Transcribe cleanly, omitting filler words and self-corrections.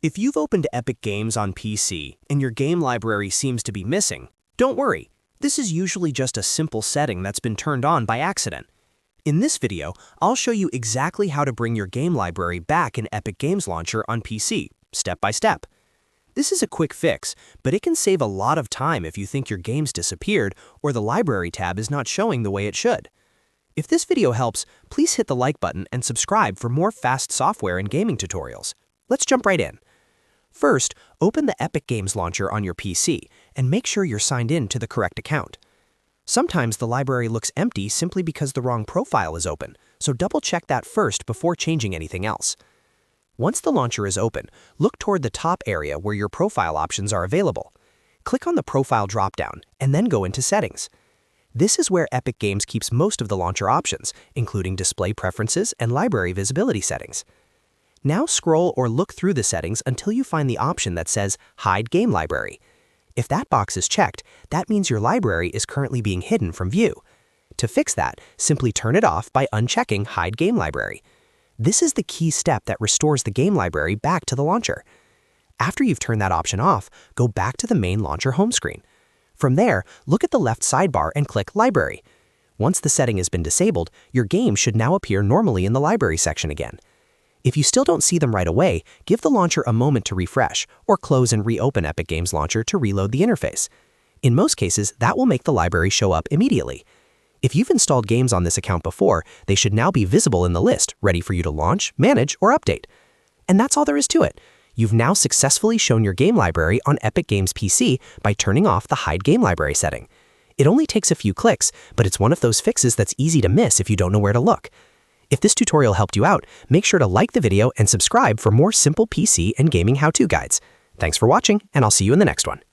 If you've opened Epic Games on PC and your game library seems to be missing, don't worry. This is usually just a simple setting that's been turned on by accident. In this video, I'll show you exactly how to bring your game library back in Epic Games Launcher on PC, step by step. This is a quick fix, but it can save a lot of time if you think your game's disappeared or the library tab is not showing the way it should. If this video helps, please hit the like button and subscribe for more fast software and gaming tutorials. Let's jump right in. First, open the Epic Games Launcher on your PC and make sure you're signed in to the correct account. Sometimes the library looks empty simply because the wrong profile is open, so double-check that first before changing anything else. Once the launcher is open, look toward the top area where your profile options are available. Click on the Profile dropdown and then go into Settings. This is where Epic Games keeps most of the launcher options, including display preferences and library visibility settings. Now scroll or look through the settings until you find the option that says Hide Game Library. If that box is checked, that means your library is currently being hidden from view. To fix that, simply turn it off by unchecking Hide Game Library. This is the key step that restores the game library back to the launcher. After you've turned that option off, go back to the main launcher home screen. From there, look at the left sidebar and click Library. Once the setting has been disabled, your game should now appear normally in the library section again. If you still don't see them right away, give the launcher a moment to refresh, or close and reopen Epic Games Launcher to reload the interface. In most cases, that will make the library show up immediately. If you've installed games on this account before, they should now be visible in the list, ready for you to launch, manage, or update. And that's all there is to it. You've now successfully shown your game library on Epic Games PC by turning off the Hide Game Library setting. It only takes a few clicks, but it's one of those fixes that's easy to miss if you don't know where to look. If this tutorial helped you out, make sure to like the video and subscribe for more simple PC and gaming how-to guides. Thanks for watching, and I'll see you in the next one.